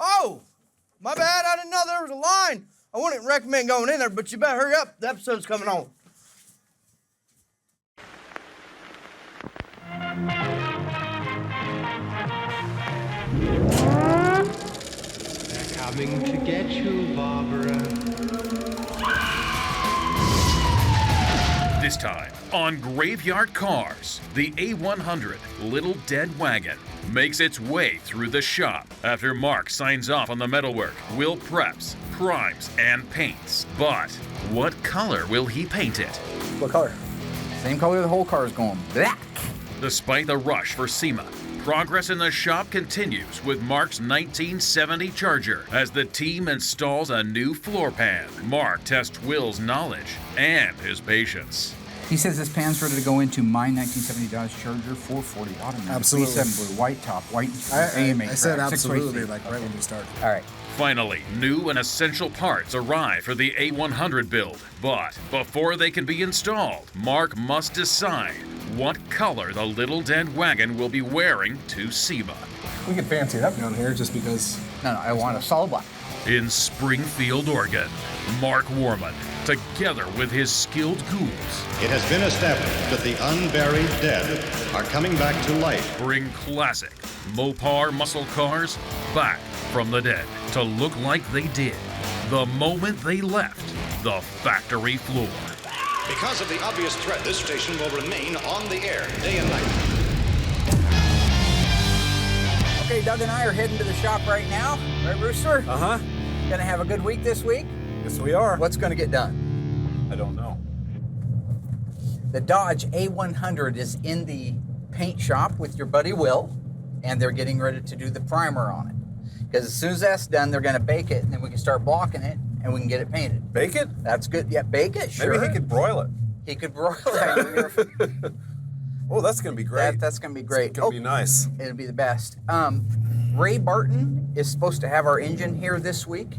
Oh, my bad. I didn't know there was a line. I wouldn't recommend going in there, but you better hurry up. The episode's coming on. They're coming to get you, Barbara. This time on Graveyard Carz, the A100 Little Dead Wagon makes its way through the shop after Mark signs off on the metalwork. Will preps, primes, and paints. But what color will he paint it? What color? Same color the whole car is going, black. Despite the rush for SEMA, progress in the shop continues with Mark's 1970 Charger as the team installs a new floor pan. Mark tests Will's knowledge and his patience. He says this pan's ready to go into my 1970 Dodge Charger 440 automatic. Absolutely. 27 blue, white top, white I said track, absolutely, 6 like right when we started. All right. Finally, new and essential parts arrive for the A100 build. But before they can be installed, Mark must decide what color the Little Dead Wagon will be wearing to SEMA. We could fancy it up down here just because. No, I want a solid black. In Springfield, Oregon, Mark Warman, together with his skilled ghouls, It has been established that the unburied dead are coming back to life. bring classic Mopar muscle cars back from the dead to look like they did the moment they left the factory floor. Because of the obvious threat, this station will remain on the air day and night. Okay, Doug and I are heading to the shop right now. Right, Rooster? Uh-huh. Gonna have a good week this week? Yes, we are. What's gonna get done? I don't know. The Dodge A100 is in the paint shop with your buddy Will, and they're getting ready to do the primer on it. Because as soon as that's done, they're gonna bake it, and then we can start blocking it, and we can get it painted. Bake it? That's good. Yeah, bake it, sure. Maybe he could broil it. He could broil it. Oh, that's going to be great. That's gonna be great. It's going to be nice. It'll be the best. Ray Barton is supposed to have our engine here this week.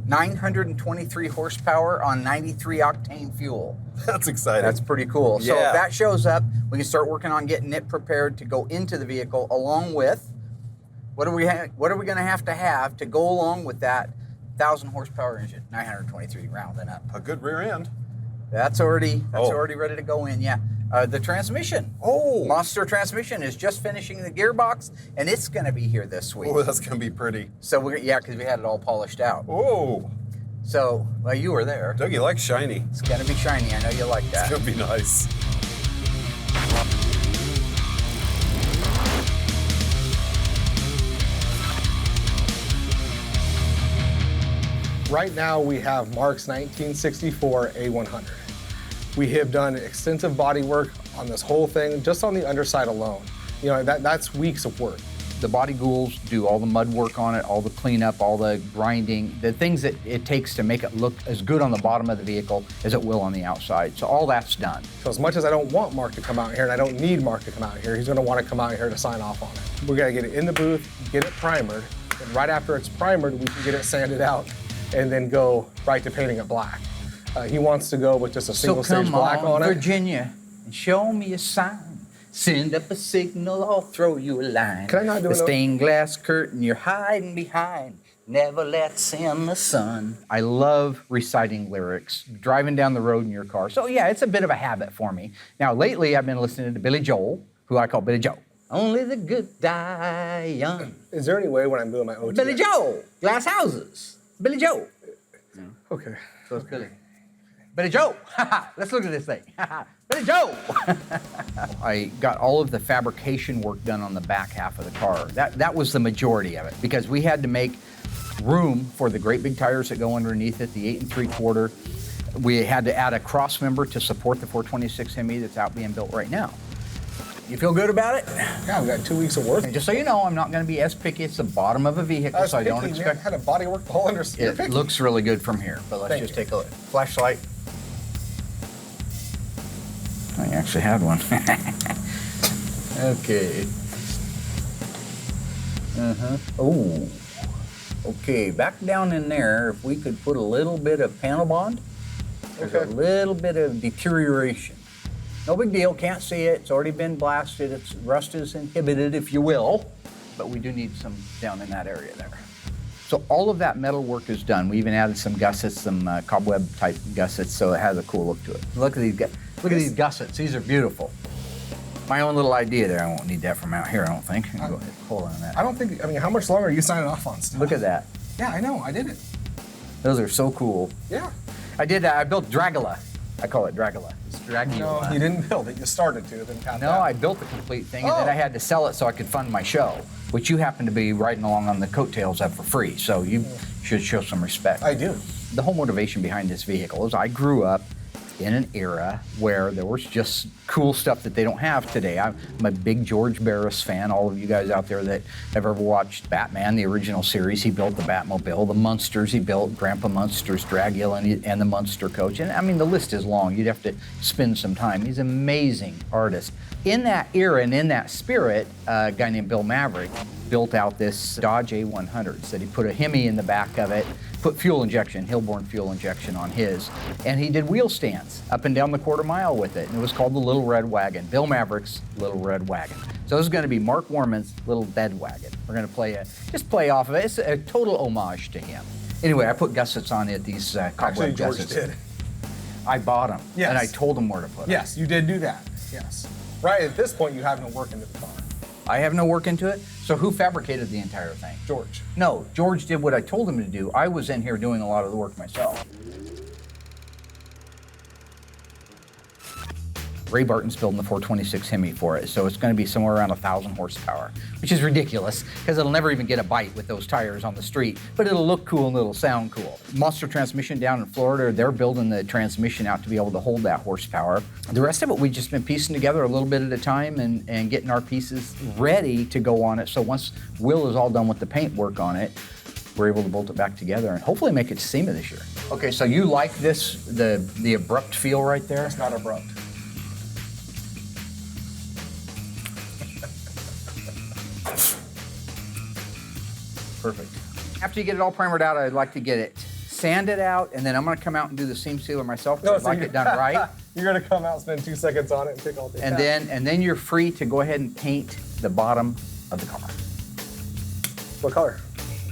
923 horsepower on 93 octane fuel. That's exciting. That's pretty cool. So Yeah. if that shows up, we can start working on getting it prepared to go into the vehicle along with, what are we going to have to go along with that 1,000 horsepower engine, 923 rounding up. a good rear end. That's already Oh. ready to go in, yeah. The transmission. Oh. Monster transmission is just finishing the gearbox, and it's going to be here this week. Oh, that's going to be pretty. So because we had it all polished out. Oh, So, well, you were there. Doug, you like shiny. It's going to be shiny. I know you like that. It's going to be nice. Right now we have Mark's 1964 A100. We have done extensive body work on this whole thing, just on the underside alone. You know, that's weeks of work. The body ghouls do all the mud work on it, all the cleanup, all the grinding, the things that it takes to make it look as good on the bottom of the vehicle as it will on the outside. So all that's done. So as much as I don't want Mark to come out here, and I don't need Mark to come out here, he's gonna wanna come out here to sign off on it. We're gonna get it in the booth, get it primered, and right after it's primered, we can get it sanded out and then go right to painting it black. He wants to go with just a single stage black on it. Virginia, and show me a sign. Send up a signal, I'll throw you a line. Can I not do the it? stained glass curtain you're hiding behind never lets in the sun. I love reciting lyrics, driving down the road in your car. So yeah, it's a bit of a habit for me. Now lately I've been listening to Billy Joel, who I call Billy Joe. Only the good die young. Is there any way when I'm doing my OT? Billy Joe, glass houses. Billy Joe. Okay. So it's Billy. Billy Joe. Let's look at this thing. Billy Joe. I got all of the fabrication work done on the back half of the car. That was the majority of it because we had to make room for the great big tires that go underneath it, the 8 3/4. We had to add a cross member to support the 426 Hemi that's out being built right now. You feel good about it? Yeah, we've got 2 weeks of work. And just so you know, I'm not going to be as picky. It's the bottom of a vehicle, so I don't expect. Had a body work the whole under. It looks really good from here, but let's just take a look. Flashlight. I actually had one. Okay. Oh. Okay, back down in there, if we could put a little bit of panel bond, there's a little bit of deterioration. No big deal, can't see it, it's already been blasted, rust is inhibited, if you will, but we do need some down in that area there. So all of that metal work is done. We even added some gussets, some cobweb type gussets, so it has a cool look to it. Look at these gussets. These are beautiful. My own little idea there. I won't need that from out here, I don't think. Go ahead, hold on to that. I don't think, I mean, how much longer are you signing off on stuff? Look at that. Yeah, I know, I did it. Those are so cool. Yeah. I built Dragula. I call it Dragula. It's Dragula. No, you didn't build it, you started to, then tapped No, out. I built the complete thing, and then I had to sell it so I could fund my show, which you happen to be riding along on the coattails of for free, so you should show some respect. I do. The whole motivation behind this vehicle is I grew up in an era where there was just cool stuff that they don't have today. I'm a big George Barris fan. All of you guys out there that have ever watched Batman, the original series, he built the Batmobile. The Munsters, he built Grandpa Munster's Dragula and the Munster coach. And I mean, the list is long. You'd have to spend some time. He's an amazing artist. In that era and in that spirit, a guy named Bill Maverick built out this Dodge A100. So he put a Hemi in the back of it, put fuel injection, Hillborn fuel injection on his, and he did wheel stands up and down the quarter mile with it, and it was called the Little Red Wagon, Bill Maverick's Little Red Wagon. So this is going to be Mark Warman's Little Dead Wagon. We're going to just play off of it. It's a total homage to him. Anyway, I put gussets on it, these cobweb George gussets. did. I bought them, Yes. and I told him where to put them. Yes, you did do that, yes. Right at this point, you have no work into the car. I have no work into it, so who fabricated the entire thing? George. No, George did what I told him to do. I was in here doing a lot of the work myself. Ray Barton's building the 426 Hemi for it, so it's going to be somewhere around 1,000 horsepower, which is ridiculous because it'll never even get a bite with those tires on the street, but it'll look cool and it'll sound cool. Monster Transmission down in Florida, they're building the transmission out to be able to hold that horsepower. The rest of it, we've just been piecing together a little bit at a time and getting our pieces ready to go on it, so once Will is all done with the paint work on it, we're able to bolt it back together and hopefully make it to SEMA this year. Okay, so you like this, the abrupt feel right there? It's not abrupt. Perfect. After you get it all primered out, I'd like to get it sanded out, and then I'm gonna come out and do the seam sealer myself. No, I'd so like it done right. You're gonna come out, spend 2 seconds on it, and pick all the And then you're free to go ahead and paint the bottom of the car. What color?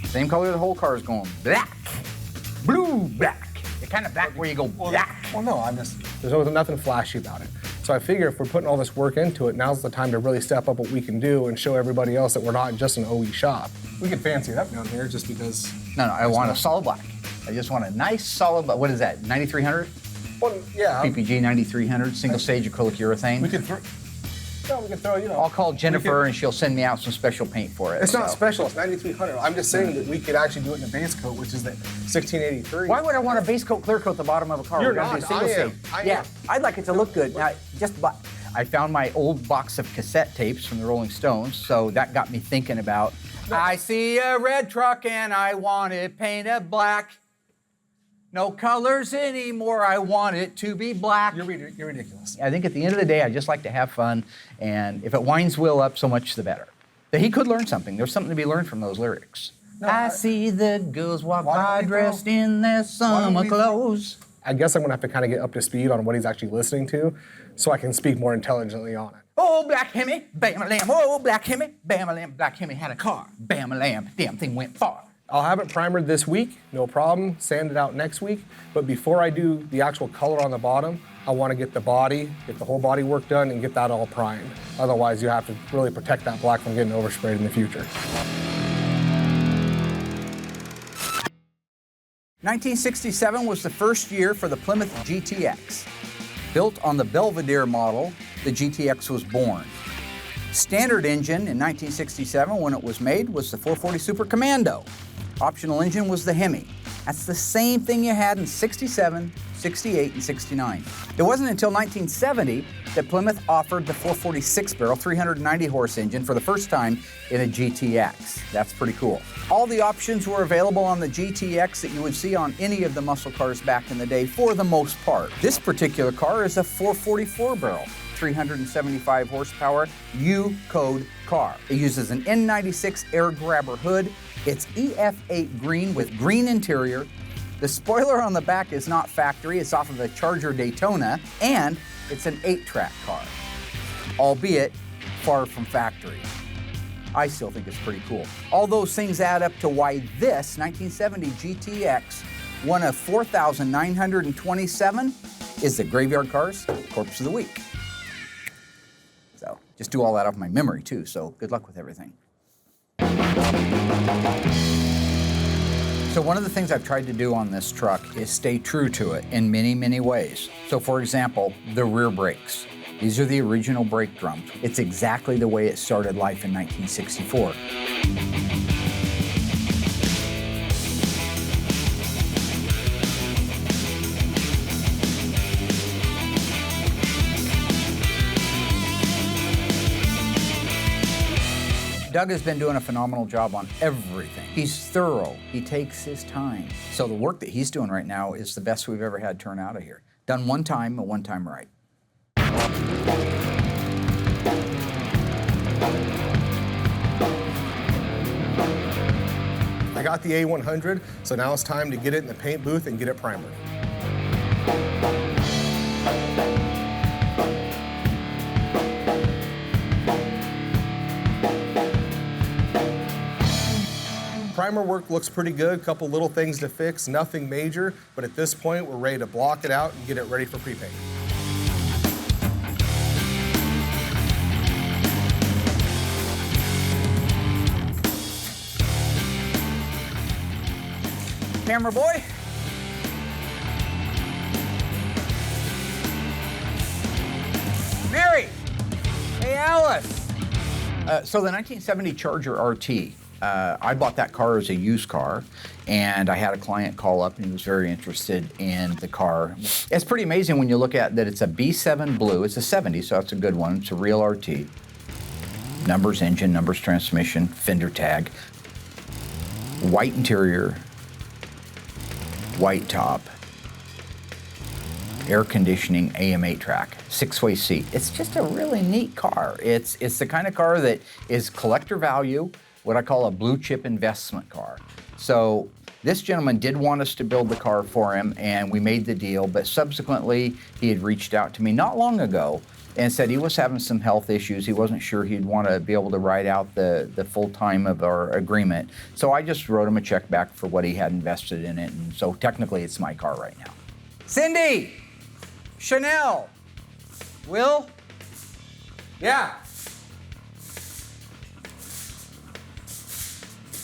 Same color the whole car is going, black, blue, black. The kind of black where you go black. Well, no, there's nothing flashy about it. So I figure if we're putting all this work into it, now's the time to really step up what we can do and show everybody else that we're not just an OE shop. We can fancy it up down here just because. No, I want a solid black. I just want a nice solid black. What is that, 9300? Well, yeah. PPG 9300, single stage acrylic urethane. We could throw, I'll call Jennifer and she'll send me out some special paint for it. It's not special, it's 9300. I'm just saying that we could actually do it in a base coat, which is the 1683. Why would I want a base coat, clear coat the bottom of a car? You're We're gonna not, do single I am. stage. I Yeah, am. I'd like it to look good. Now, I found my old box of cassette tapes from the Rolling Stones, so that got me thinking about, I see a red truck and I want it painted black. No colors anymore, I want it to be black. You're ridiculous. I think at the end of the day, I just like to have fun, and if it winds Will up, so much the better. But he could learn something. There's something to be learned from those lyrics. No, I see the girls walk Why don't by we dressed throw- in their Why don't summer we- clothes. I guess I'm gonna have to kind of get up to speed on what he's actually listening to so I can speak more intelligently on it. Oh, black Hemi, bam-a-lam. Oh, black Hemi, bam-a-lam. Black Hemi had a car, bam-a-lam. Damn thing went far. I'll have it primered this week, no problem, sand it out next week, but before I do the actual color on the bottom, I want to get the whole body work done and get that all primed. Otherwise, you have to really protect that black from getting oversprayed in the future. 1967 was the first year for the Plymouth GTX. Built on the Belvedere model, the GTX was born. Standard engine in 1967 when it was made was the 440 Super Commando. Optional engine was the Hemi. That's the same thing you had in 67, 68, and 69. It wasn't until 1970 that Plymouth offered the 446 barrel 390 horse engine for the first time in a GTX. That's pretty cool. All the options were available on the GTX that you would see on any of the muscle cars back in the day for the most part. This particular car is a 444 barrel, 375 horsepower U-code car. It uses an N96 air grabber hood. It's EF8 green with green interior. The spoiler on the back is not factory, it's off of a Charger Daytona, and it's an 8-track car, albeit far from factory. I still think it's pretty cool. All those things add up to why this 1970 GTX, one of 4,927, is the Graveyard Carz Corpse of the Week. So just do all that off my memory too, so good luck with everything. So one of the things I've tried to do on this truck is stay true to it in many, many ways. So for example, the rear brakes. These are the original brake drums. It's exactly the way it started life in 1964. Doug has been doing a phenomenal job on everything. He's thorough, he takes his time. So the work that he's doing right now is the best we've ever had turn out of here. Done one time, and one time right. I got the A100, so now it's time to get it in the paint booth and get it primered. Primer work looks pretty good, couple little things to fix, nothing major, but at this point we're ready to block it out and get it ready for pre-paint. Camera boy. Mary. Hey, Alice. So the 1970 Charger RT, I bought that car as a used car, and I had a client call up and he was very interested in the car. It's pretty amazing when you look at that it's a B7 blue. It's a 70, so that's a good one. It's a real RT. Numbers engine, numbers transmission, fender tag, white interior, white top, air conditioning, AM 8-track, 6-way seat. It's just a really neat car. It's the kind of car that is collector value, what I call a blue chip investment car. So this gentleman did want us to build the car for him, and we made the deal, but subsequently he had reached out to me not long ago and said he was having some health issues. He wasn't sure he'd want to be able to ride out the full time of our agreement. So I just wrote him a check back for what he had invested in it, and so technically it's my car right now. Cindy, Chanel, Will? Yeah.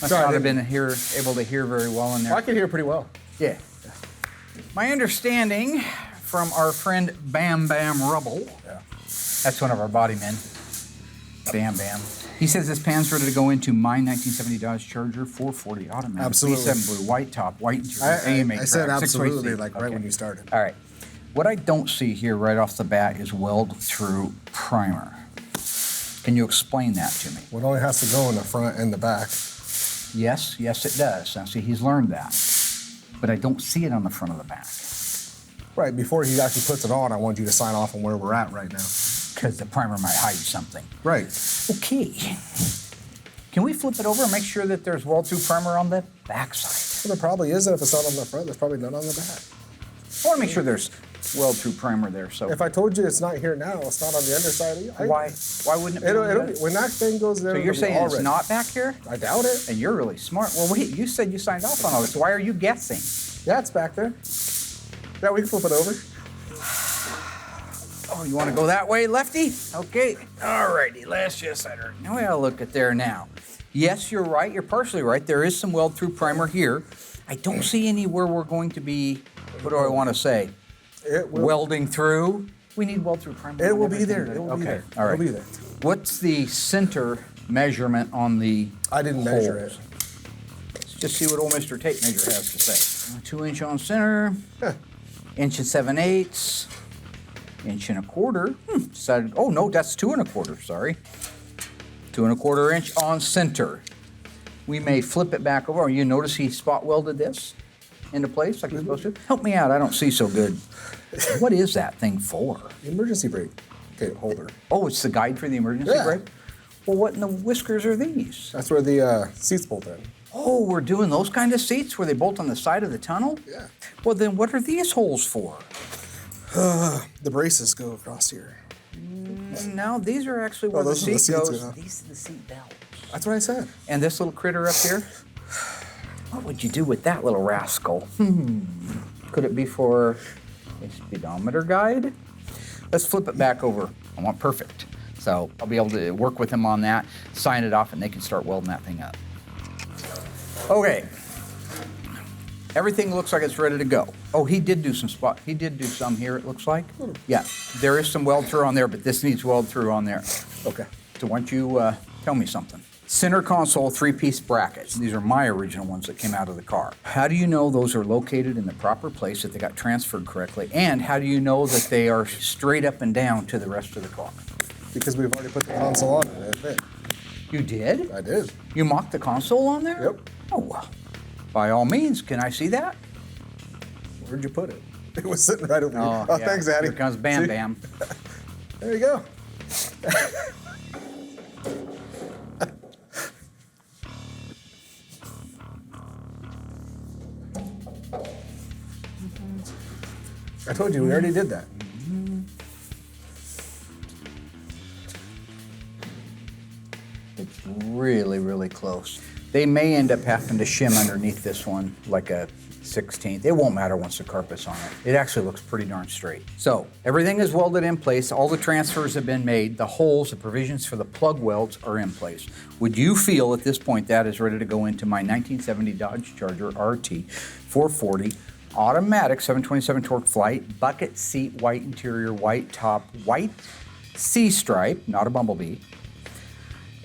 Must not have been able to hear very well in there. I can hear pretty well. Yeah. My understanding from our friend Bam Bam Rubble, that's one of our body men, Bam Bam. He says this pan's ready to go into my 1970 Dodge Charger 440 automatic. Absolutely. B7 blue, white top, white interior, AMA. I said track, 6-way absolutely, seat. like right when you started. All right. What I don't see here right off the bat is weld-through primer. Can you explain that to me? Well, it only has to go in the front and the back. Yes, yes it does. Now see, he's learned that. But I don't see it on the front of the back. Right, before he actually puts it on, I want you to sign off on where we're at right now. Because the primer might hide something. Right. Okay. Can we flip it over and make sure that there's weld-through primer on the back side? Well, there probably isn't. If it's not on the front, there's probably none on the back. I want to make sure there's weld-through primer there. So If I told you it's not here now, it's not on the underside. why wouldn't it be? It'll when that thing goes there, So you're it'll be saying all it's ready. not back here? I doubt it. And you're really smart. Well, wait, you said you signed off on all this. Why are you guessing? Yeah, it's back there. Yeah, we can flip it over. Oh, you want to go that way, lefty? Okay. All righty. Let's just now we gotta look at there now. Yes, you're right. You're partially right. There is some weld-through primer here. I don't see anywhere we're going to be. What do I want to say? It will. Welding through. We need weld-through primer. It on will be everything. there. It will okay. be there. All right. It'll be there. What's the center measurement on the I didn't measure holes? it. Let's just see what old Mr. Tape Measure has to say. 2 inch on center, inch and 7/8, inch and a quarter. Decided, oh no, that's 2 1/4, sorry. 2 1/4 inch on center. We may flip it back over. You notice he spot welded this into place like he's supposed to? Help me out, I don't see so good. What is that thing for? Emergency brake. Okay, holder. Oh, it's the guide for the emergency Yeah. brake? Well, what in the whiskers are these? That's where the seats bolt in. Oh, we're doing those kind of seats where they bolt on the side of the tunnel? Yeah. Well, then what are these holes for? The braces go across here. No, these are actually where Oh, the those are the seat seats, goes. yeah. These are the seat belts. That's what I said. And this little critter up here? What would you do with that little rascal? Could it be for a speedometer guide? Let's flip it back over. I want perfect. So I'll be able to work with them on that, sign it off, and they can start welding that thing up. Okay. Everything looks like it's ready to go. Oh, he did do some here, it looks like. Yeah, there is some weld through on there, but this needs weld through on there. Okay. So why don't you tell me something? Center console 3-piece brackets. These are my original ones that came out of the car. How do you know those are located in the proper place, that they got transferred correctly? And how do you know that they are straight up and down to the rest of the car? Because we've already put the console on it, I think. You did? I did. You mocked the console on there? Yep. Oh, well. By all means, can I see that? Where'd you put it? It was sitting right over here. Oh, Oh, yeah. thanks, Addy. Here comes Bam See? Bam. There you go. I told you, we already did that. It's really, really close. They may end up having to shim underneath this one like a 16th. It won't matter once the carpet's on it. It actually looks pretty darn straight. So everything is welded in place. All the transfers have been made. The holes, the provisions for the plug welds are in place. Would you feel at this point that is ready to go into my 1970 Dodge Charger RT 440 automatic 727 torque flight, bucket seat, white interior, white top, white C-stripe, not a Bumblebee,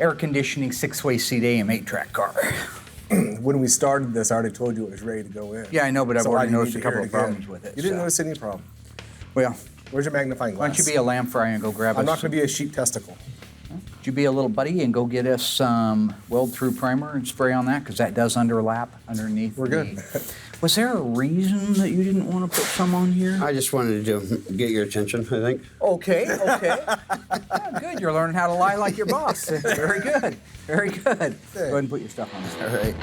air conditioning, 6-way seat AM 8-track car. When we started this, I already told you it was ready to go in. Yeah, I know, but I've So already I noticed need a to hear couple it of again. problems with it. You didn't so. notice any problem. Well, Where's your magnifying why glass? don't you be a lamb fry and go grab I'm us? not going to be a sheep testicle. Would you be a little buddy and go get us some weld-through primer and spray on that? Because that does underlap underneath. We're good. Was there a reason that you didn't want to put some on here? I just wanted to get your attention, I think. Okay. Yeah, good. You're learning how to lie like your boss. Very good. Very good. Go ahead and put your stuff on this. All right.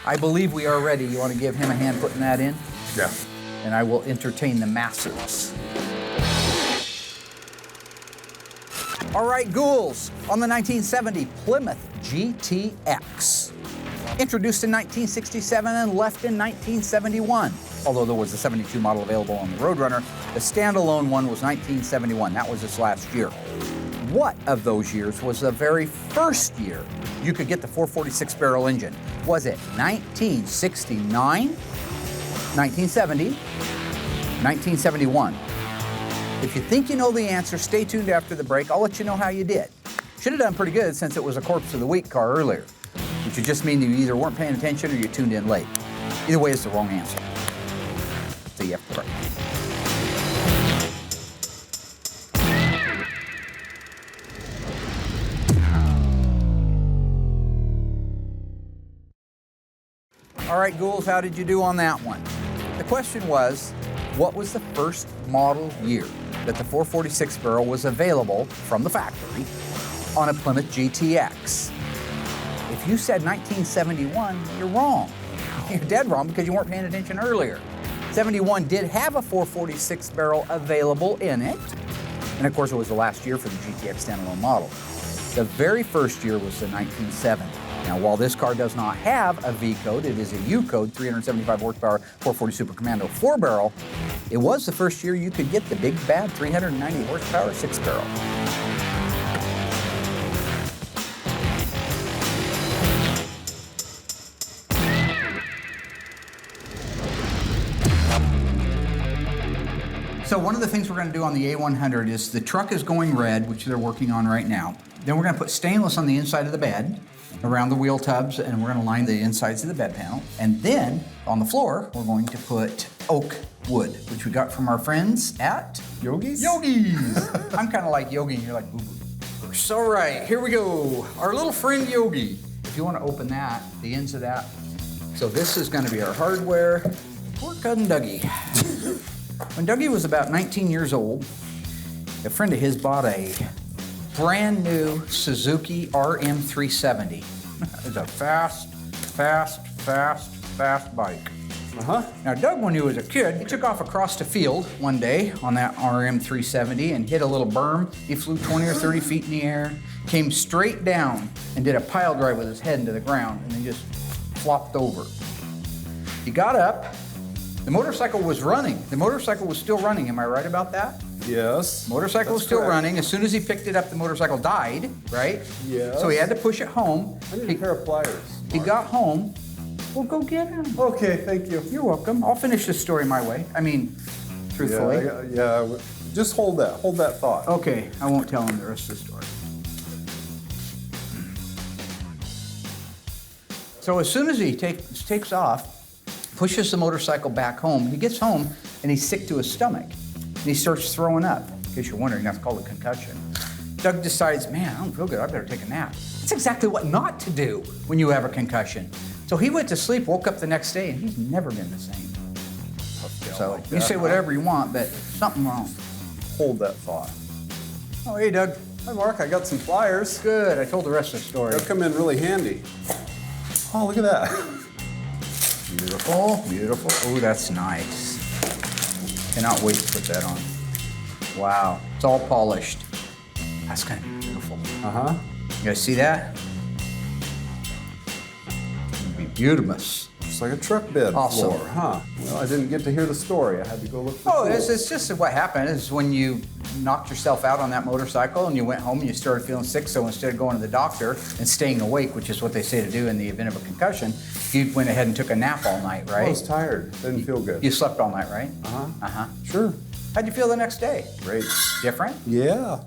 I believe we are ready. You want to give him a hand putting that in? Yeah. And I will entertain the masses. All right, ghouls, on the 1970 Plymouth GTX. Introduced in 1967 and left in 1971. Although there was a 72 model available on the Roadrunner, the standalone one was 1971. That was its last year. What of those years was the very first year you could get the 446 barrel engine? Was it 1969, 1970, 1971? If you think you know the answer, stay tuned after the break. I'll let you know how you did. Should have done pretty good since it was a Corpse of the Week car earlier, which would just mean that you either weren't paying attention or you tuned in late. Either way, it's the wrong answer. See you after the break. All right, ghouls, how did you do on that one? The question was, what was the first model year that the 446 barrel was available from the factory on a Plymouth GTX? If you said 1971, you're wrong. You're dead wrong because you weren't paying attention earlier. 71 did have a 446 barrel available in it. And of course, it was the last year for the GTX standalone model. The very first year was the 1970. Now, while this car does not have a V code, it is a U code, 375 horsepower, 440 Super Commando 4-barrel. It was the first year you could get the big bad 390 horsepower 6-barrel. So one of the things we're going to do on the A100 is the truck is going red, which they're working on right now. Then we're going to put stainless on the inside of the bed, around the wheel tubs, and we're going to line the insides of the bed panel. And then on the floor, we're going to put oak wood, which we got from our friends at Yogi's? Yogi's. I'm kind of like Yogi, and you're like Boo Boo. So right, here we go. Our little friend Yogi. If you want to open that, the ends of that. So this is going to be our hardware. Poor cousin Dougie. When Dougie was about 19 years old, a friend of his bought a brand new Suzuki RM370. It's a fast bike. Now, Doug, when he was a kid, he took off across the field one day on that RM370 and hit a little berm. He flew 20 or 30 feet in the air, came straight down and did a pile drive with his head into the ground and then just flopped over. He got up, the motorcycle was running. The motorcycle was still running, am I right about that? Yes. Motorcycle was still correct. running. As soon as he picked it up, the motorcycle died, right? Yes. So he had to push it home. I need a pair of pliers. He got home. Well, go get him. Okay, thank you. You're welcome. I'll finish this story my way. I mean, truthfully. Yeah, just hold that thought. Okay, I won't tell him the rest of the story. So as soon as he takes off, pushes the motorcycle back home, he gets home and he's sick to his stomach. And he starts throwing up. In case you're wondering, that's called a concussion. Doug decides, man, I don't feel good, I better take a nap. That's exactly what not to do when you have a concussion. So he went to sleep, woke up the next day, and he's never been the same. So you say whatever you want, but something wrong. Hold that thought. Oh, hey, Doug. Hi, Mark. I got some pliers. Good, I told the rest of the story. They'll come in really handy. Oh, look at that. Beautiful, beautiful. Oh, that's nice. Cannot wait to put that on. Wow, it's all polished. That's gonna be beautiful. Uh-huh. You guys see that? It'd be beautiful. It's like a truck bed Awesome. floor, huh? Well, I didn't get to hear the story. I had to go look for Oh, tools. it's just what happened is when you knocked yourself out on that motorcycle and you went home and you started feeling sick, so instead of going to the doctor and staying awake, which is what they say to do in the event of a concussion, you went ahead and took a nap all night, right? I was tired. Didn't feel good. You slept all night, right? Uh-huh. Uh-huh. Sure. How'd you feel the next day? Great. Different? Yeah.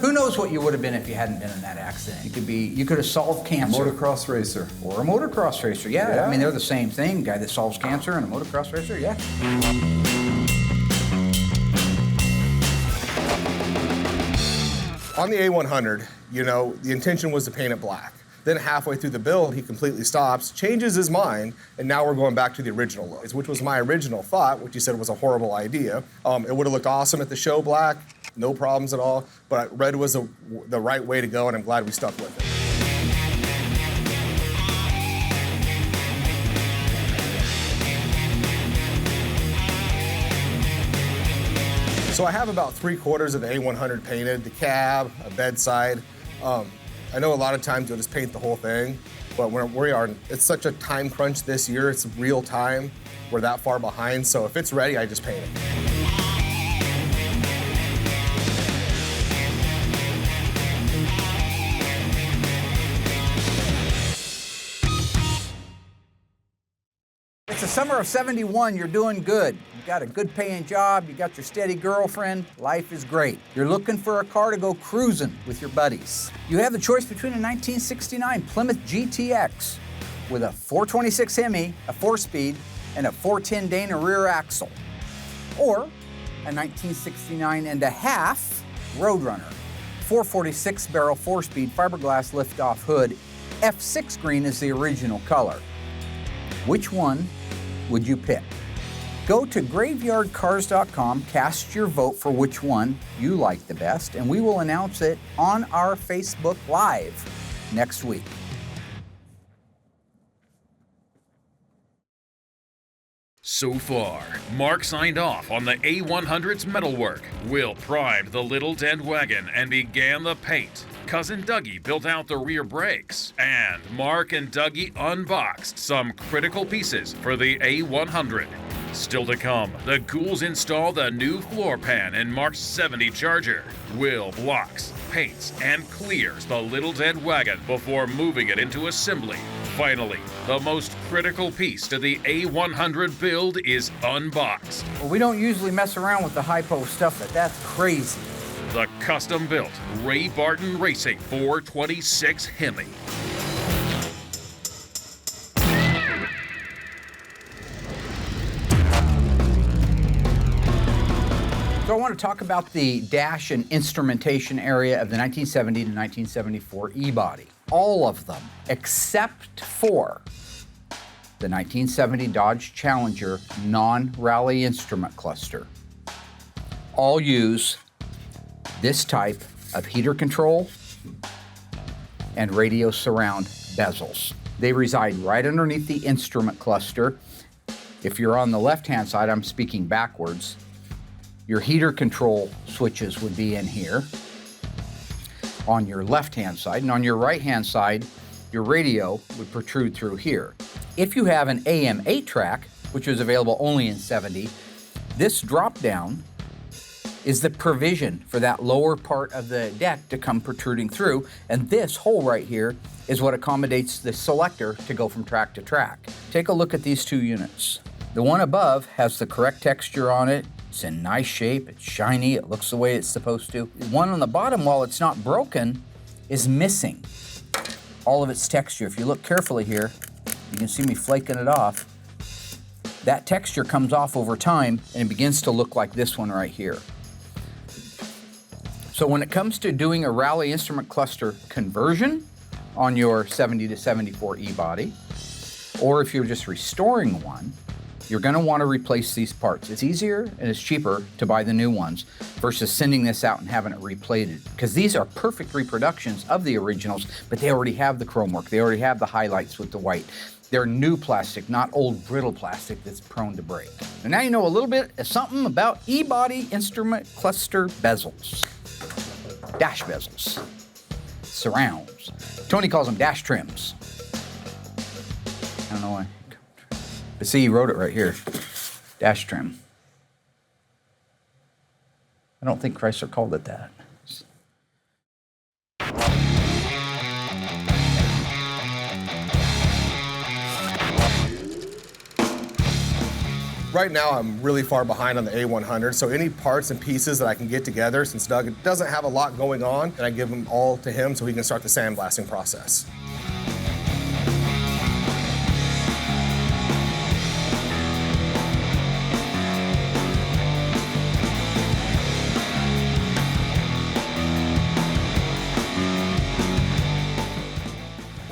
Who knows what you would have been if you hadn't been in that accident? You could have solved cancer. Motocross racer. Or a motocross racer, yeah. Yeah. I mean, they're the same thing. Guy that solves cancer and a motocross racer, yeah. On the A100, you know, the intention was to paint it black. Then halfway through the build, he completely stops, changes his mind, and now we're going back to the original look, which was my original thought, which you said was a horrible idea. It would have looked awesome at the show black, no problems at all, but red was the right way to go, and I'm glad we stuck with it. So I have about 3/4 of the A100 painted, the cab, a bedside. I know a lot of times you'll just paint the whole thing, but it's such a time crunch this year, it's real time. We're that far behind, so if it's ready, I just paint it. It's the summer of '71, you're doing good. You got a good paying job, you got your steady girlfriend, life is great. You're looking for a car to go cruising with your buddies. You have the choice between a 1969 Plymouth GTX with a 426 Hemi, a 4-speed, and a 410 Dana rear axle, or a 1969 and a half Roadrunner, 446 barrel 4-speed fiberglass lift-off hood. F6 green is the original color. Which one would you pick? Go to graveyardcarz.com, cast your vote for which one you like the best, and we will announce it on our Facebook Live next week. So far, Mark signed off on the A100's metalwork. Will primed the little dead wagon and began the paint. Cousin Dougie built out the rear brakes. And Mark and Dougie unboxed some critical pieces for the A100. Still to come, the Ghouls install the new floor pan in Mark's 70 Charger. Will blocks, paints, and clears the little dead wagon before moving it into assembly. Finally, the most critical piece to the A100 build is unboxed. Well, we don't usually mess around with the hypo stuff, but that's crazy. The custom-built Ray Barton Racing 426 Hemi. So I want to talk about the dash and instrumentation area of the 1970 to 1974 E-body. All of them, except for the 1970 Dodge Challenger non-rally instrument cluster, all use this type of heater control and radio surround bezels. They reside right underneath the instrument cluster. If you're on the left-hand side, I'm speaking backwards, your heater control switches would be in here on your left-hand side, and on your right-hand side, your radio would protrude through here. If you have an AM 8-track, which is available only in 70, this drop-down is the provision for that lower part of the deck to come protruding through, and this hole right here is what accommodates the selector to go from track to track. Take a look at these two units. The one above has the correct texture on it. It's in nice shape, it's shiny, it looks the way it's supposed to. The one on the bottom, while it's not broken, is missing all of its texture. If you look carefully here, you can see me flaking it off. That texture comes off over time and it begins to look like this one right here. So when it comes to doing a rally instrument cluster conversion on your 70 to 74 E-body, or if you're just restoring one, you're gonna wanna replace these parts. It's easier and it's cheaper to buy the new ones versus sending this out and having it replated. Because these are perfect reproductions of the originals, but they already have the chrome work, they already have the highlights with the white. They're new plastic, not old brittle plastic that's prone to break. And now you know a little bit of something about E-body instrument cluster bezels. Dash bezels, surrounds. Tony calls them dash trims. I don't know why. But see, he wrote it right here, dash trim. I don't think Chrysler called it that. Right now, I'm really far behind on the A100, so any parts and pieces that I can get together, since Doug doesn't have a lot going on, and I give them all to him so he can start the sandblasting process.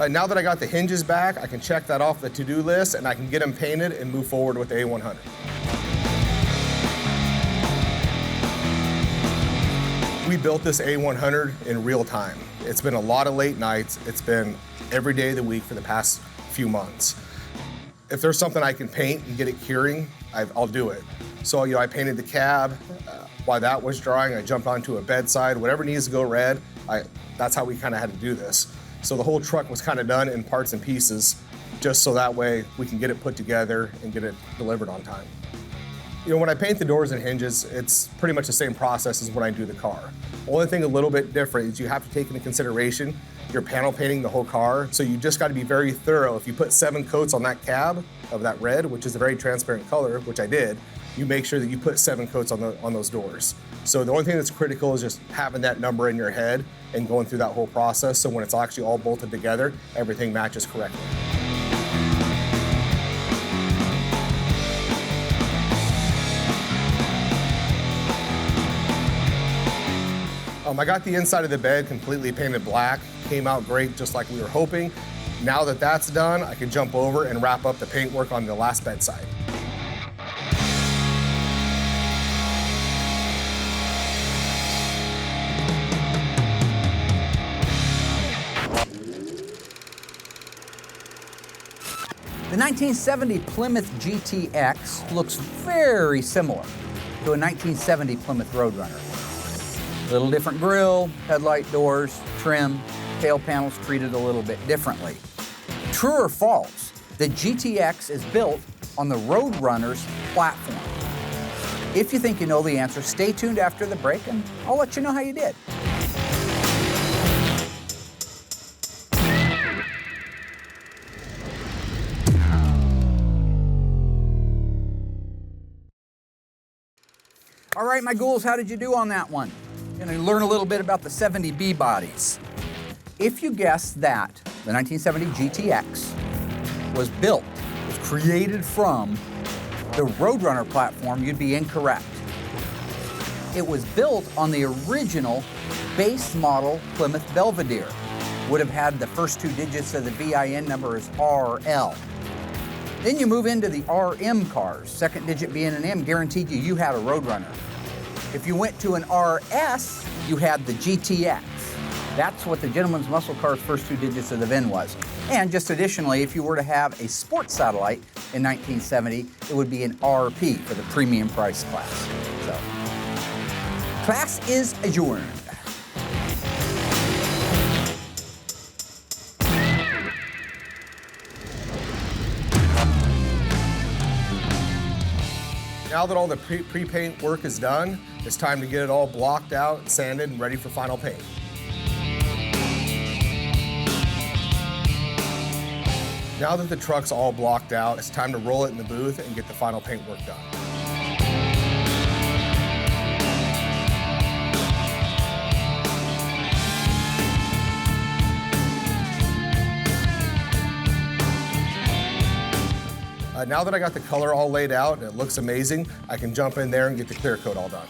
Now that I got the hinges back, I can check that off the to-do list and I can get them painted and move forward with the A100. We built this A100 in real time. It's been a lot of late nights. It's been every day of the week for the past few months. If there's something I can paint and get it curing, I'll do it. So, I painted the cab. While that was drying, I jumped onto a bedside. Whatever needs to go red, that's how we kind of had to do this. So the whole truck was kind of done in parts and pieces, just so that way we can get it put together and get it delivered on time. When I paint the doors and hinges, it's pretty much the same process as when I do the car. Only thing a little bit different is you have to take into consideration you're panel painting the whole car, so you just got to be very thorough. If you put 7 coats on that cab of that red, which is a very transparent color, which I did, you make sure that you put 7 coats on those doors. So the only thing that's critical is just having that number in your head and going through that whole process, so when it's actually all bolted together, everything matches correctly. I got the inside of the bed completely painted black, came out great just like we were hoping. Now that that's done, I can jump over and wrap up the paintwork on the last bedside. The 1970 Plymouth GTX looks very similar to a 1970 Plymouth Roadrunner. A little different grille, headlight doors, trim, tail panels treated a little bit differently. True or false, the GTX is built on the Roadrunner's platform. If you think you know the answer, stay tuned after the break and I'll let you know how you did. All right, my ghouls, how did you do on that one? Gonna learn a little bit about the 70B bodies. If you guess that the 1970 GTX was created from the Roadrunner platform, you'd be incorrect. It was built on the original base model Plymouth Belvedere. Would have had the first 2 digits of the VIN number as RL. Then you move into the RM cars, second digit being an M, guaranteed you had a Roadrunner. If you went to an RS, you had the GTX. That's what the Gentleman's Muscle Car's first 2 digits of the VIN was. And just additionally, if you were to have a sports satellite in 1970, it would be an RP for the premium price class. So, class is adjourned. Now that all the pre-paint work is done, it's time to get it all blocked out, sanded, and ready for final paint. Now that the truck's all blocked out, it's time to roll it in the booth and get the final paint work done. Now that I got the color all laid out and it looks amazing, I can jump in there and get the clear coat all done.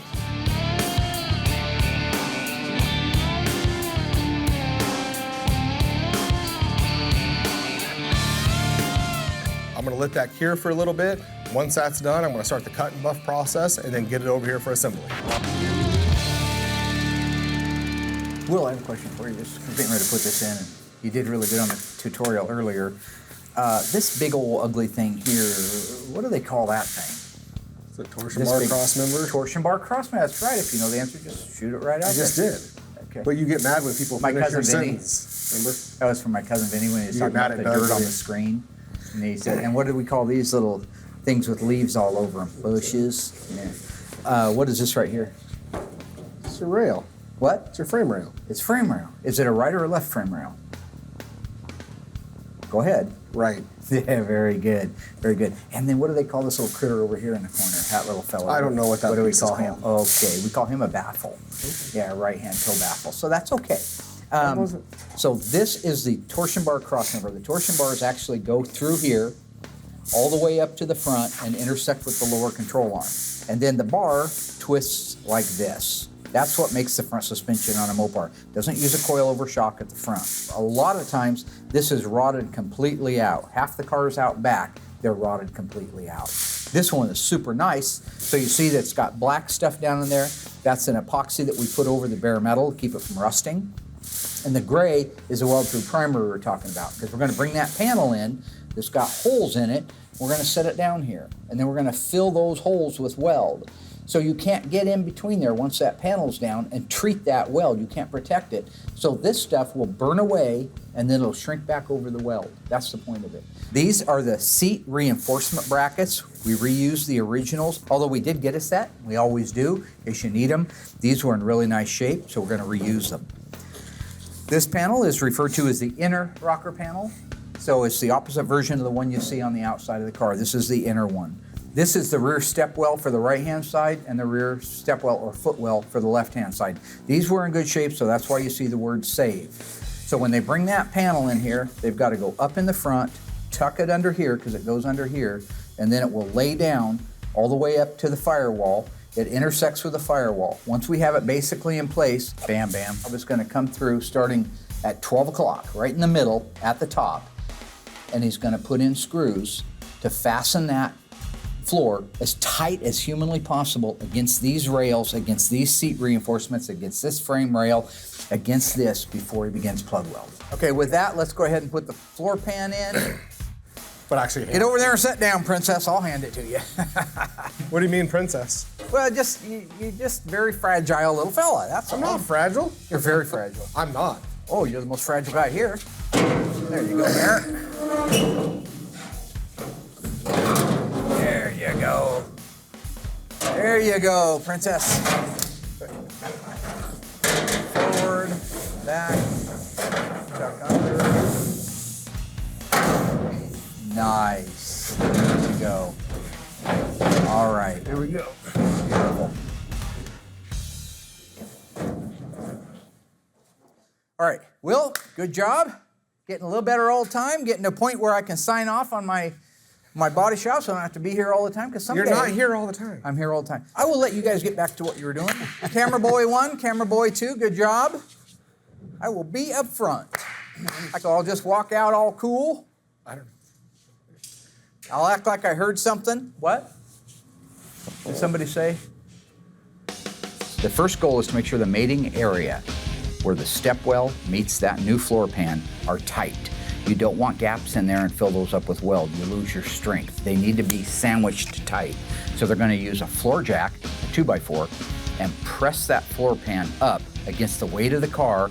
I'm gonna let that cure for a little bit. Once that's done, I'm gonna start the cut and buff process and then get it over here for assembly. Will, I have a question for you. Just getting ready to put this in. And you did really good on the tutorial earlier. This big old ugly thing here, what do they call that thing? It's a torsion bar cross member. Torsion bar cross member, that's right. If you know the answer, just shoot it right out I just there. did. Okay. But you get mad when people My finish your cousin Vinny. sentence, remember? That was from my cousin Vinny when he was You get talking about mad the at Doug, dirt on don't the you? screen. And he said, and what do we call these little things with leaves all over them? Bushes? Yeah. What is this right here? It's a rail. What? It's your frame rail. It's frame rail. Is it a right or a left frame rail? Go ahead. Right. Yeah, very good, very good. And then what do they call this little critter over here in the corner? That little fella. I don't know what that What do we piece is call him? called. Okay, we call him a baffle. Yeah, right-hand toe baffle. So that's okay. wasn't- So this is the torsion bar crossmember. The torsion bars actually go through here, all the way up to the front and intersect with the lower control arm. And then the bar twists like this. That's what makes the front suspension on a Mopar. Doesn't use a coilover shock at the front. A lot of times, this is rotted completely out. Half the cars out back, they're rotted completely out. This one is super nice. So you see that it's got black stuff down in there. That's an epoxy that we put over the bare metal to keep it from rusting. And the gray is a weld-through primer we were talking about, because we're going to bring that panel in that's got holes in it. We're going to set it down here, and then we're going to fill those holes with weld. So you can't get in between there once that panel's down and treat that weld. You can't protect it. So this stuff will burn away, and then it'll shrink back over the weld. That's the point of it. These are the seat reinforcement brackets. We reused the originals, although we did get a set. We always do, in case you need them. These were in really nice shape, so we're going to reuse them. This panel is referred to as the inner rocker panel. So it's the opposite version of the one you see on the outside of the car. This is the inner one. This is the rear step well for the right-hand side and the rear step well or footwell for the left-hand side. These were in good shape, so that's why you see the word save. So when they bring that panel in here, they've got to go up in the front, tuck it under here because it goes under here, and then it will lay down all the way up to the firewall. It intersects with the firewall. Once we have it basically in place, bam, bam, it's going to come through starting at 12 o'clock, right in the middle at the top, and he's going to put in screws to fasten that floor as tight as humanly possible against these rails, against these seat reinforcements, against this frame rail, against this before he begins plug weld. Okay, with that, let's go ahead and put the floor pan in. But actually, Get over there and sit down, princess. I'll hand it to you. what do you mean, princess? Well, you're just very fragile little fella. That's I'm all. not fragile. You're very fragile. I'm not. Oh, you're the most fragile guy here. There you go, Merritt. There you go. There you go, princess. Forward, back, tuck under. Nice. There you go. All right. There we go. Beautiful. All right, Will, good job. Getting a little better all the time, getting to a point where I can sign off on my body shop so I don't have to be here all the time, because someday... You're not here all the time. I'm here all the time. I will let you guys get back to what you were doing. Camera boy 1, camera boy 2, good job. I will be up front. So I'll just walk out all cool. I don't know. I'll act like I heard something. What? Did somebody say? The first goal is to make sure the mating area where the step well meets that new floor pan are tight. You don't want gaps in there and fill those up with weld. You lose your strength. They need to be sandwiched tight. So they're going to use a floor jack, a 2x4, and press that floor pan up against the weight of the car,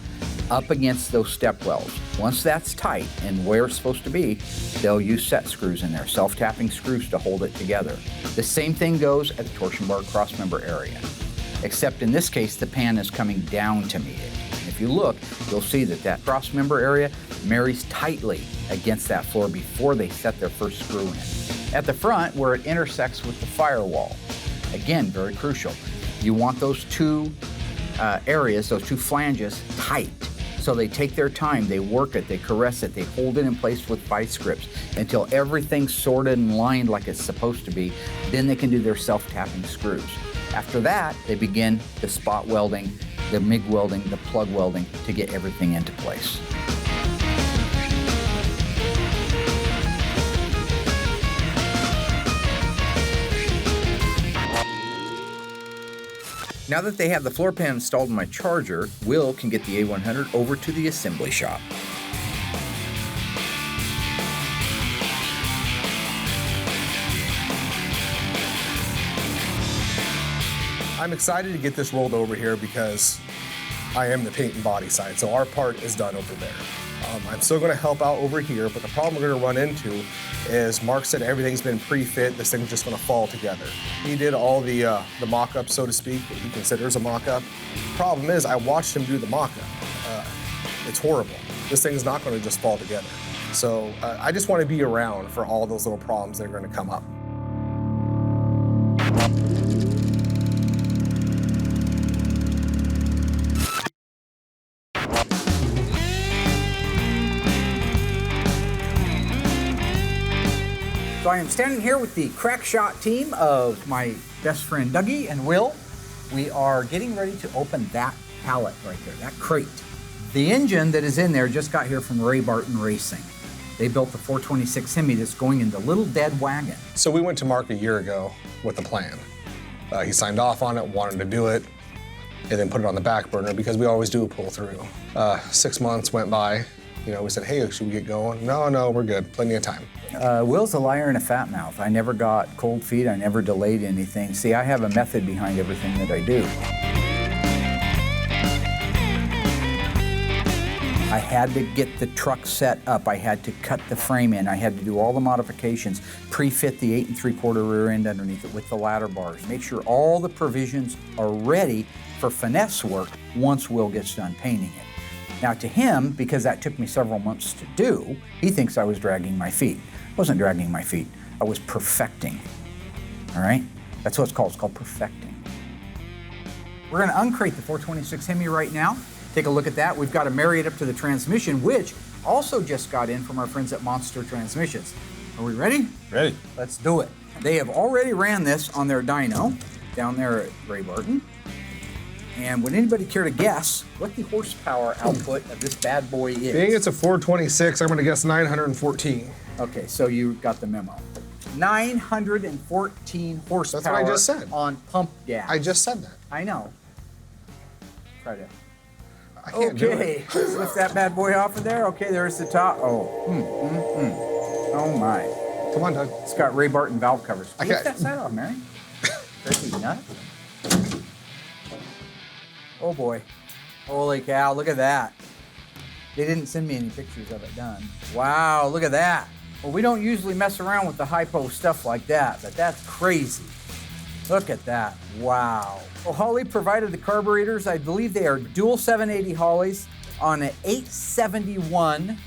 up against those step wells. Once that's tight and where it's supposed to be, they'll use set screws in there, self-tapping screws to hold it together. The same thing goes at the torsion bar crossmember area, except in this case, the pan is coming down to meet it. If you look, you'll see that that crossmember area marries tightly against that floor before they set their first screw in. At the front, where it intersects with the firewall, again, very crucial. You want those two areas, those two flanges, tight. So they take their time, they work it, they caress it, they hold it in place with vice grips until everything's sorted and lined like it's supposed to be. Then they can do their self-tapping screws. After that, they begin the spot welding, the MIG welding, the plug welding to get everything into place. Now that they have the floor pan installed in my charger, Will can get the A100 over to the assembly shop. I'm excited to get this rolled over here because I am the paint and body side, so our part is done over there. I'm still gonna help out over here, but the problem we're gonna run into is Mark said everything's been pre-fit, this thing's just gonna fall together. He did all the mock-up, so to speak, what he considers a mock-up. Problem is, I watched him do the mock-up. It's horrible. This thing's not gonna just fall together. So I just wanna be around for all those little problems that are gonna come up. So I am standing here with the crack shot team of my best friend Dougie and Will. We are getting ready to open that pallet right there, that crate. The engine that is in there just got here from Ray Barton Racing. They built the 426 Hemi that's going in the little dead wagon. So we went to Mark a year ago with a plan. He signed off on it, wanted to do it, and then put it on the back burner because we always do a pull through. 6 months went by. You know, we said, hey, should we get going? No, we're good, plenty of time. Will's a liar and a fat mouth. I never got cold feet, I never delayed anything. See, I have a method behind everything that I do. I had to get the truck set up. I had to cut the frame in. I had to do all the modifications, pre-fit the 8 3/4 rear end underneath it with the ladder bars. Make sure all the provisions are ready for finesse work once Will gets done painting it. Now to him, because that took me several months to do, he thinks I was dragging my feet. I wasn't dragging my feet, I was perfecting, all right? That's what it's called perfecting. We're gonna uncrate the 426 Hemi right now. Take a look at that. We've got to marry it up to the transmission, which also just got in from our friends at Monster Transmissions. Are we ready? Ready. Let's do it. They have already ran this on their dyno down there at Ray Barton. And would anybody care to guess what the horsepower output of this bad boy is? Being it's a 426, I'm gonna guess 914. Okay, so you got the memo. 914 horsepower. That's what I just said. On pump gas. I just said that. I know. Try to. I can't do it. Okay, let's lift that bad boy off of there. Okay, there's the top. Oh, oh my. Come on, Doug. It's got Ray Barton valve covers. I Lift can't- that side off, Mary. Crazy nut. Oh boy. Holy cow, look at that. They didn't send me any pictures of it done. Wow, look at that. Well, we don't usually mess around with the hypo stuff like that, but that's crazy. Look at that, wow. Well, Holley provided the carburetors. I believe they are dual 780 Holleys on an 871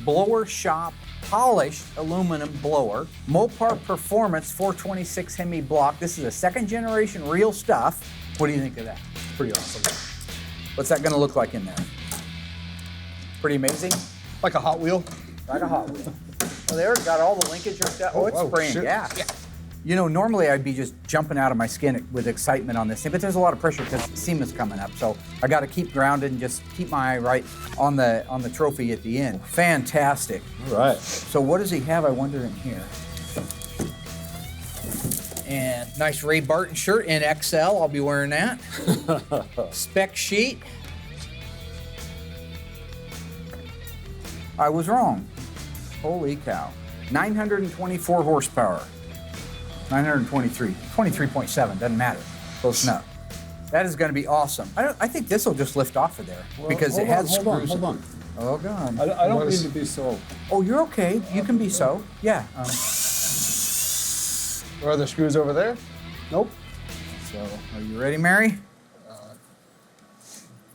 blower shop polished aluminum blower. Mopar Performance 426 Hemi block. This is a second generation real stuff. What do you think of that? Pretty awesome. What's that gonna look like in there? Pretty amazing? Like a Hot Wheel? Like a Hot Wheel. Well, they already got all the linkage hooked up. Oh, it's spraying shit. gas. Yeah. You know, normally I'd be just jumping out of my skin with excitement on this thing, but there's a lot of pressure because SEMA's coming up, so I got to keep grounded and just keep my eye right on the trophy at the end. Fantastic. All right. So what does he have, I wonder, in here? And nice Ray Barton shirt in XL. I'll be wearing that. Spec sheet. I was wrong. Holy cow. 924 horsepower. 923. 23.7, doesn't matter. Close enough. That is going to be awesome. I think this will just lift off of there because it has screws. Hold on. Oh, God. I don't mean to be so. Oh, you're okay. You can be so. Yeah. Are there screws over there? Nope. So, are you ready, Mary?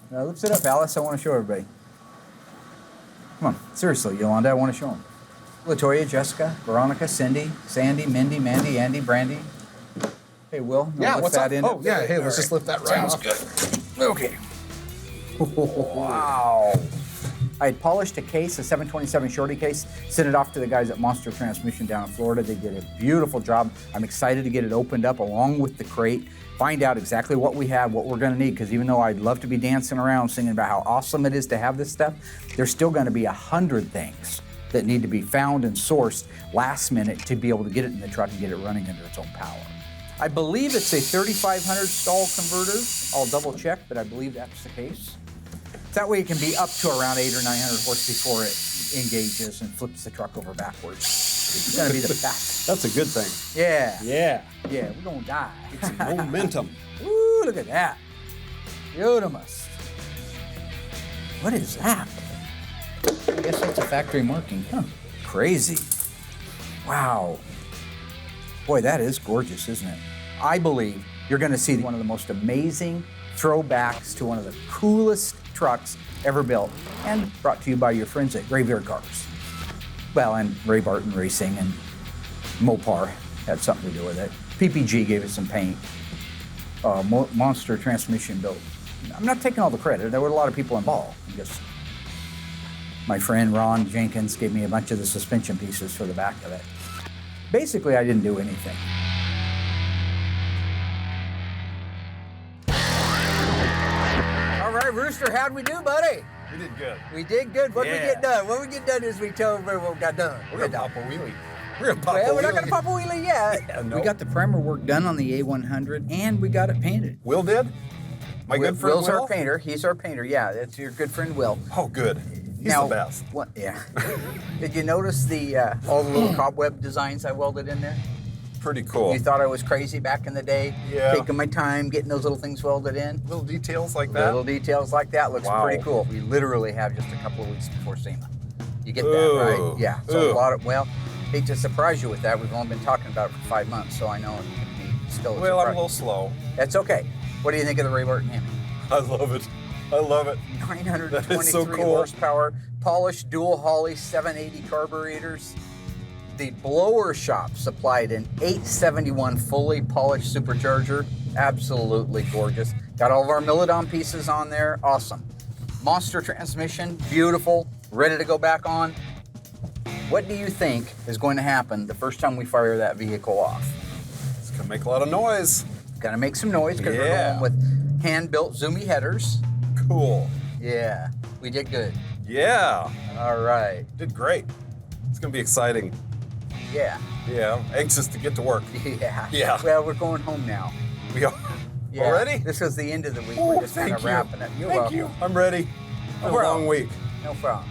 Now, lift it up, Alice. I want to show everybody. Come on. Seriously, Yolanda, I want to show them. Latoya, Jessica, Veronica, Cindy, Sandy, Mindy, Mandy, Andy, Brandy. Hey, Will. Yeah, lift what's that up? in? Oh, yeah, hey, let's just lift that right off. Okay. Wow. I had polished a case, a 727 shorty case, sent it off to the guys at Monster Transmission down in Florida. They did a beautiful job. I'm excited to get it opened up along with the crate, find out exactly what we have, what we're going to need, because even though I'd love to be dancing around singing about how awesome it is to have this stuff, there's still going to be 100 things that need to be found and sourced last minute to be able to get it in the truck and get it running under its own power. I believe it's a 3500 stall converter. I'll double check, but I believe that's the case. That way it can be up to around 800 or 900 horse before it engages and flips the truck over backwards. It's gonna be the best. That's a good thing. Yeah. Yeah. Yeah, we're gonna die. It's momentum. Ooh, look at that. Beautiful. What is that? I guess that's a factory marking, huh? Crazy. Wow. Boy, that is gorgeous, isn't it? I believe you're gonna see one of the most amazing throwbacks to one of the coolest trucks ever built, and brought to you by your friends at Graveyard Carz. Well, and Ray Barton Racing and Mopar had something to do with it. PPG gave us some paint. Monster Transmission built. I'm not taking all the credit. There were a lot of people involved. Just my friend Ron Jenkins gave me a bunch of the suspension pieces for the back of it. Basically, I didn't do anything. All right, Rooster, how'd we do, buddy? We did good. We did good. What did we get done? What we get done is we told everybody what we got done. We're gonna pop a wheelie. We're gonna pop a Well, we're not wheelie. gonna pop a wheelie yet. Yeah, no. We got the primer work done on the A100, and we got it painted. Will did? My good friend Will's Will? our painter. He's our painter. Yeah, that's your good friend Will. Oh, good. He's Now, the best. What? Yeah. Did you notice the all the little cobweb designs I welded in there? Pretty cool. You thought I was crazy back in the day? Yeah. Taking my time, getting those little things welded in. Little details like that. Little details like that looks Wow. pretty cool. We literally have just a couple of weeks before SEMA. You get that, Ooh. right? Yeah. So Ooh. a lot of, well, hate to surprise you with that. We've only been talking about it for 5 months, so I know it can be still a Well, I'm a surprise. little slow. That's okay. What do you think of the Ray Barton Hemi? I love it. I love it. 923 That is so cool. horsepower, polished dual Holley 780 carburetors. The blower shop supplied an 871 fully polished supercharger. Absolutely gorgeous. Got all of our Millodon pieces on there. Awesome. Monster transmission, beautiful, ready to go back on. What do you think is going to happen the first time we fire that vehicle off? It's gonna make a lot of noise. Gonna make some noise because we're Yeah. going with hand-built Zoomy headers. Cool. Yeah, we did good. Yeah. All right. Did great. It's gonna be exciting. Yeah. Yeah. I'm anxious to get to work. Yeah. Yeah. Well, we're going home now. We are Yeah. already? This was the end of the week. Oh, we're just kind thank of you. wrapping it. You're Thank welcome. you. I'm ready. No A problem. long week. No problem.